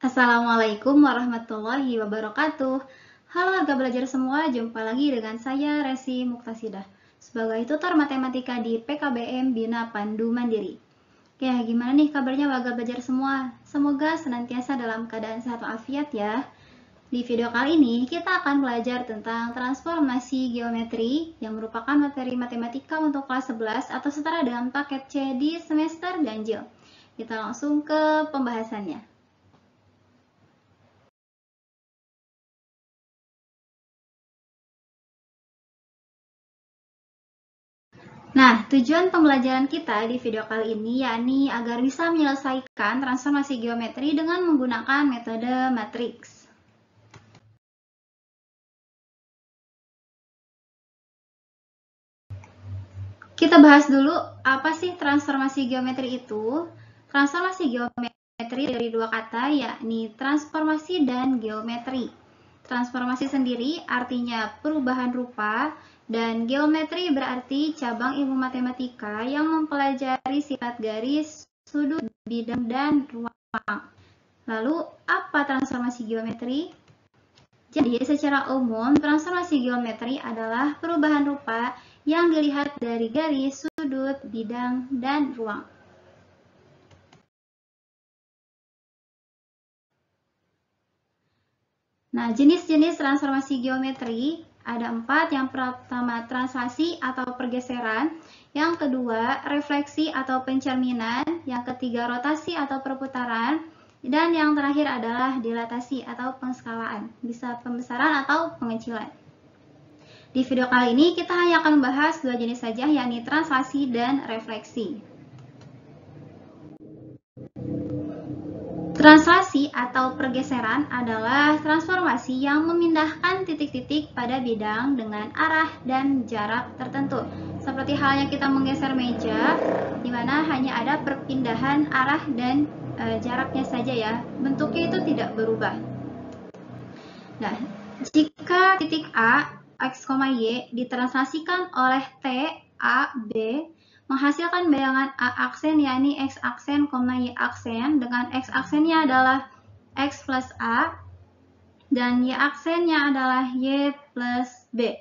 Assalamualaikum warahmatullahi wabarakatuh. Halo warga belajar semua, jumpa lagi dengan saya Resi Muktasidah sebagai tutor matematika di PKBM Bina Pandu Mandiri. Ya, gimana nih kabarnya warga belajar semua? Semoga senantiasa dalam keadaan sehat walafiat ya. Di video kali ini kita akan belajar tentang transformasi geometri yang merupakan materi matematika untuk kelas 11 atau setara dengan paket C di semester ganjil. Kita langsung ke pembahasannya. Nah, tujuan pembelajaran kita di video kali ini yakni agar bisa menyelesaikan transformasi geometri dengan menggunakan metode matriks. Kita bahas dulu apa sih transformasi geometri itu. Transformasi geometri dari dua kata yakni transformasi dan geometri. Transformasi sendiri artinya perubahan rupa dan geometri berarti cabang ilmu matematika yang mempelajari sifat garis, sudut, bidang, dan ruang. Lalu, apa transformasi geometri? Jadi, secara umum, transformasi geometri adalah perubahan rupa yang dilihat dari garis, sudut, bidang, dan ruang. Nah, jenis-jenis transformasi geometri ada 4. Yang pertama, translasi atau pergeseran. Yang kedua, refleksi atau pencerminan. Yang ketiga, rotasi atau perputaran. Dan yang terakhir adalah dilatasi atau pengskalaan. Bisa pembesaran atau pengecilan. Di video kali ini kita hanya akan membahas dua jenis saja, yakni translasi dan refleksi. Translasi atau pergeseran adalah transformasi yang memindahkan titik-titik pada bidang dengan arah dan jarak tertentu. Seperti halnya kita menggeser meja, di mana hanya ada perpindahan arah dan jaraknya saja ya. Bentuknya itu tidak berubah. Nah, jika titik A, X, Y ditranslasikan oleh T, A, B, menghasilkan bayangan A aksen yakni X aksen, Y aksen, dengan X aksennya adalah X plus A dan Y aksennya adalah Y plus B.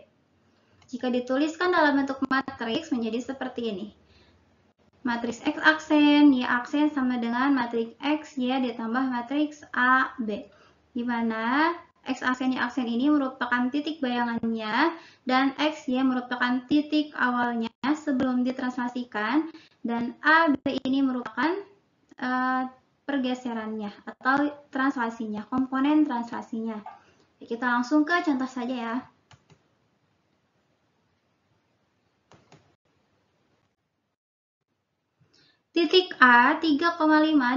Jika dituliskan dalam bentuk matriks menjadi seperti ini. Matriks X aksen, Y aksen sama dengan matriks X, Y ditambah matriks A, B. Di mana X aksen, Y aksen ini merupakan titik bayangannya dan X, Y merupakan titik awalnya sebelum ditranslasikan dan A, B ini merupakan pergeserannya atau translasinya, komponen translasinya. Kita langsung ke contoh saja ya. Titik A 3,5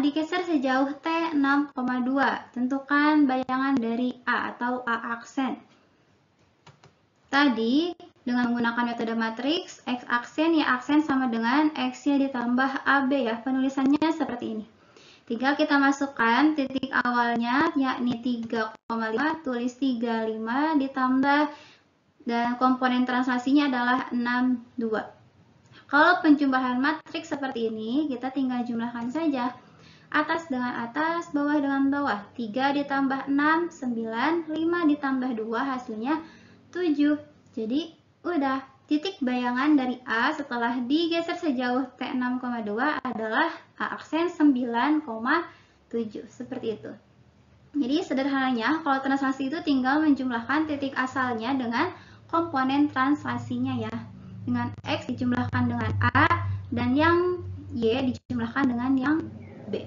digeser sejauh T 6,2. Tentukan bayangan dari A atau A aksen. Tadi dengan menggunakan metode matriks, X aksen, Y aksen sama dengan X-Y ditambah AB ya. Penulisannya seperti ini. Tinggal kita masukkan titik awalnya yakni 3,5, tulis 35 ditambah dan komponen translasinya adalah 62. Kalau penjumlahan matriks seperti ini, kita tinggal jumlahkan saja. Atas dengan atas, bawah dengan bawah. 3 ditambah 6, 9, 5 ditambah 2, hasilnya 7. Jadi, udah. Titik bayangan dari A setelah digeser sejauh T 6,2 adalah A aksen 9,7. Seperti itu. Jadi, sederhananya, kalau translasi itu tinggal menjumlahkan titik asalnya dengan komponen translasinya ya. Dengan X dijumlahkan dengan A dan yang Y dijumlahkan dengan yang B.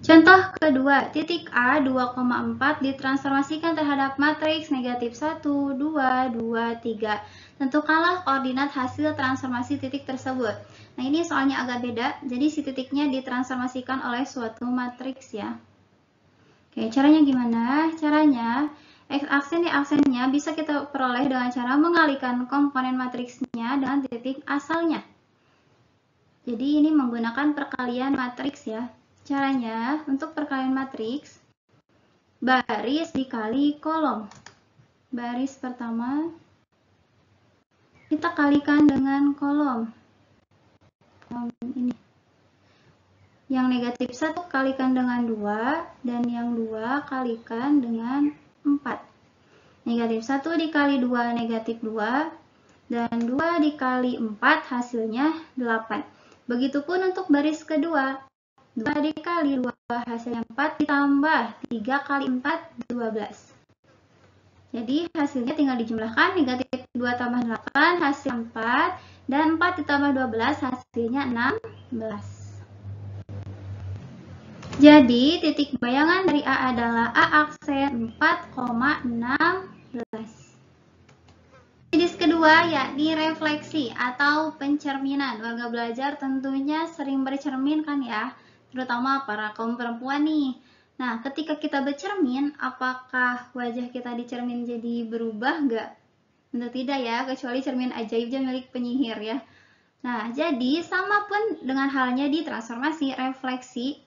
Contoh kedua, titik A 2,4 ditransformasikan terhadap matriks negatif 1, 2, 2, 3. Tentukanlah koordinat hasil transformasi titik tersebut. Nah, ini soalnya agak beda, jadi si titiknya ditransformasikan oleh suatu matriks ya. Oke, caranya gimana? Caranya, X aksen Y aksennya bisa kita peroleh dengan cara mengalihkan komponen matriksnya dengan titik asalnya. Jadi ini menggunakan perkalian matriks ya. Caranya, untuk perkalian matriks, baris dikali kolom. Baris pertama kita kalikan dengan kolom ini. Yang negatif 1 kalikan dengan 2, dan yang 2 kalikan dengan 4. Negatif 1 dikali 2 negatif 2, dan 2 dikali 4 hasilnya 8. Begitupun untuk baris kedua, 2 dikali 2 hasilnya 4 ditambah 3 kali 4 12. Jadi hasilnya tinggal dijumlahkan, negatif 2 tambah 8 hasil 4, dan 4 ditambah 12 hasilnya 16. Jadi titik bayangan dari A adalah A aksen 4,16. Jenis kedua yakni refleksi atau pencerminan. Warga belajar tentunya sering bercermin kan ya, terutama para kaum perempuan nih. Nah, ketika kita bercermin, apakah wajah kita di cermin jadi berubah nggak? Tentu tidak ya, kecuali cermin ajaibnya milik penyihir ya. Nah, jadi sama pun dengan halnya di transformasi, refleksi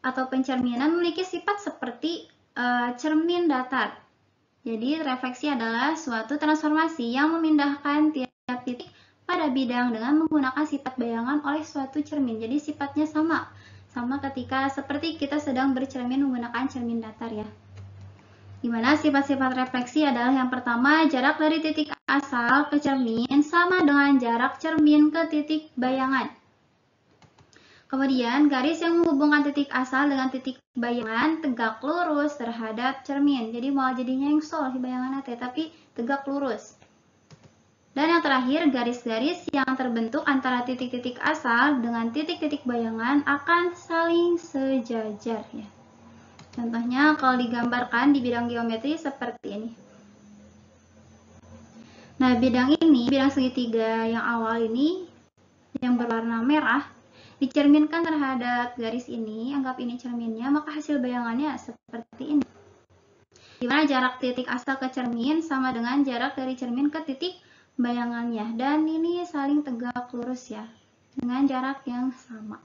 atau pencerminan memiliki sifat seperti cermin datar. Jadi refleksi adalah suatu transformasi yang memindahkan tiap titik pada bidang dengan menggunakan sifat bayangan oleh suatu cermin. Jadi sifatnya sama ketika seperti kita sedang bercermin menggunakan cermin datar ya. Dimana sifat-sifat refleksi adalah yang pertama, jarak dari titik asal ke cermin sama dengan jarak cermin ke titik bayangan. Kemudian, garis yang menghubungkan titik asal dengan titik bayangan tegak lurus terhadap cermin. Jadi mau jadinya yang sol bayangannya tapi tegak lurus. Dan yang terakhir, garis-garis yang terbentuk antara titik-titik asal dengan titik-titik bayangan akan saling sejajar ya. Contohnya kalau digambarkan di bidang geometri seperti ini. Nah, bidang segitiga yang awal ini yang berwarna merah dicerminkan terhadap garis ini, anggap ini cerminnya, maka hasil bayangannya seperti ini. Dimana jarak titik asal ke cermin sama dengan jarak dari cermin ke titik bayangannya. Dan ini saling tegak lurus ya, dengan jarak yang sama.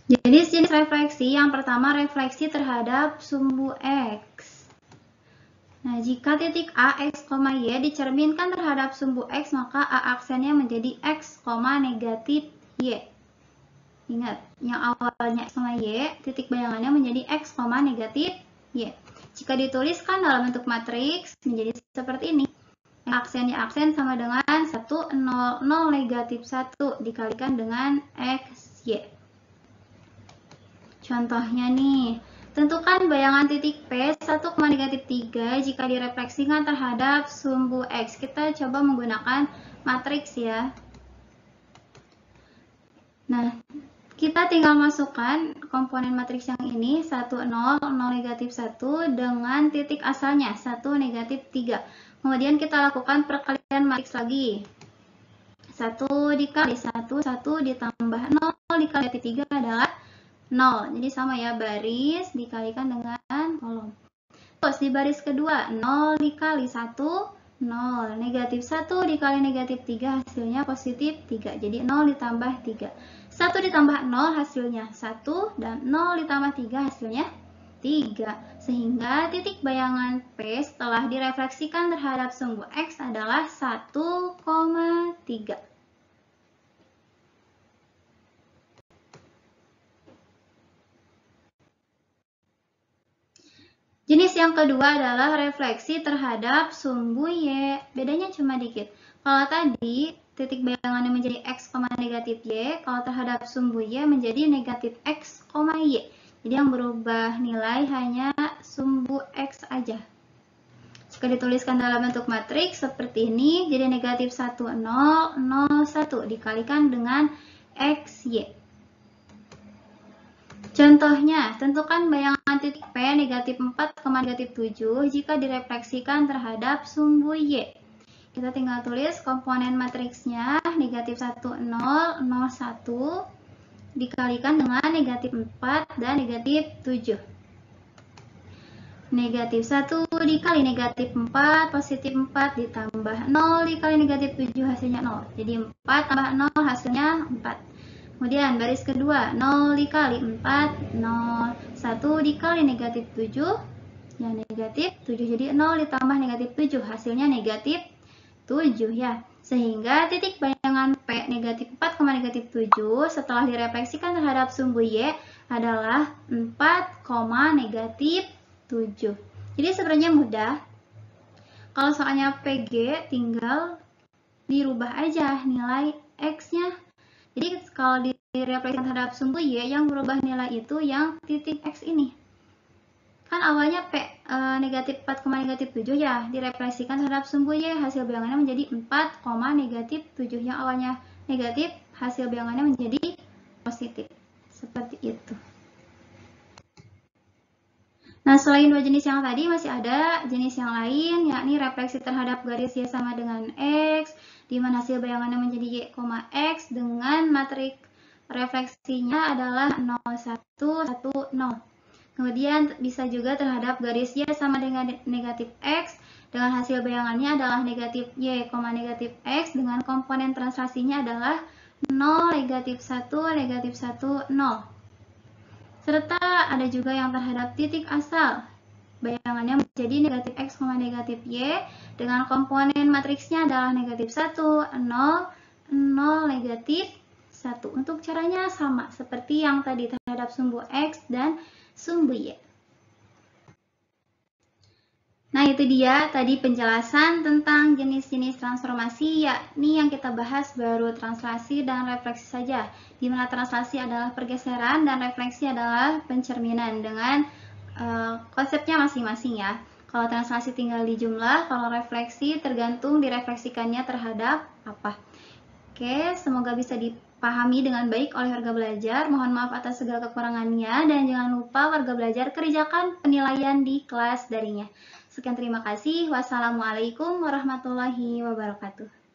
Jadi jenis refleksi yang pertama refleksi terhadap sumbu X. Nah, jika titik A, X, Y dicerminkan terhadap sumbu X, maka A aksennya menjadi X, negatif Y. Ingat, yang awalnya X, Y, titik bayangannya menjadi X, negatif Y. Jika dituliskan dalam bentuk matriks, menjadi seperti ini. Aksennya aksen sama dengan 1, 0, 0, negatif 1 dikalikan dengan X, Y. Contohnya nih, tentukan bayangan titik P 1,-3 jika direfleksikan terhadap sumbu X. Kita coba menggunakan matriks ya. Nah, kita tinggal masukkan komponen matriks yang ini 1, 0, 0, negatif 1 dengan titik asalnya 1, negatif 3. Kemudian kita lakukan perkalian matriks lagi. 1 dikali 1, 1 ditambah 0 dikali 3 adalah 0. Jadi sama ya, baris dikalikan dengan kolom. Terus di baris kedua, 0 dikali 1, 0. Negatif 1 dikali negatif 3 hasilnya positif 3. Jadi 0 ditambah 3. 1 ditambah 0 hasilnya 1, dan 0 ditambah 3 hasilnya 3. Sehingga titik bayangan P setelah direfleksikan terhadap sumbu X adalah 1,3. Jenis yang kedua adalah refleksi terhadap sumbu Y. Bedanya cuma dikit. Kalau tadi titik bayangannya menjadi X, negatif Y, kalau terhadap sumbu Y menjadi negatif X, Y. Jadi yang berubah nilai hanya sumbu X aja. Jika dituliskan dalam bentuk matriks seperti ini, jadi negatif 1, 0, 0, 1 dikalikan dengan X, Y. Contohnya, tentukan bayangan titik P negatif 4, negatif 7 jika direfleksikan terhadap sumbu Y. Kita tinggal tulis komponen matriksnya negatif 1, 0, 0, 1 dikalikan dengan negatif 4 dan negatif 7. Negatif 1 dikali negatif 4, positif 4 ditambah 0 dikali negatif 7 hasilnya 0. Jadi 4 tambah 0 hasilnya 4. Kemudian baris kedua, 0 dikali 4, 0. 1 dikali negatif 7, ya negatif 7. Jadi 0 ditambah negatif 7, hasilnya negatif 7 ya. Sehingga titik bayangan P negatif 4, negatif 7 setelah direfleksikan terhadap sumbu Y adalah 4, negatif 7. Jadi sebenarnya mudah. Kalau soalnya PG tinggal dirubah aja nilai X-nya. Jadi kalau direfleksikan terhadap sumbu Y, yang berubah nilai itu yang titik X ini. Kan awalnya P negatif 4, negatif 7 ya, direfleksikan terhadap sumbu Y, hasil bilangannya menjadi 4, negatif 7. Yang awalnya negatif, hasil bilangannya menjadi positif. Seperti itu. Nah, selain dua jenis yang tadi, masih ada jenis yang lain, yakni refleksi terhadap garis Y sama dengan X, di mana hasil bayangannya menjadi Y, X dengan matrik refleksinya adalah 0, 1, 1, 0. Kemudian bisa juga terhadap garis Y sama dengan negatif X, dengan hasil bayangannya adalah negatif Y, negatif X, dengan komponen translasinya adalah 0, negatif 1, negatif 1, 0. Serta ada juga yang terhadap titik asal. Bayangannya menjadi negatif X, negatif Y, dengan komponen matriksnya adalah negatif 1, 0, 0, negatif 1. Untuk caranya sama seperti yang tadi terhadap sumbu X dan sumbu Y. Nah, itu dia tadi penjelasan tentang jenis-jenis transformasi, yakni yang kita bahas baru translasi dan refleksi saja, di mana translasi adalah pergeseran dan refleksi adalah pencerminan dengan konsepnya masing-masing ya. Kalau translasi tinggal di jumlah, kalau refleksi tergantung direfleksikannya terhadap apa. Oke, semoga bisa dipahami dengan baik oleh warga belajar. Mohon maaf atas segala kekurangannya, dan jangan lupa warga belajar kerjakan penilaian di kelas daringnya. Sekian, terima kasih. Wassalamualaikum warahmatullahi wabarakatuh.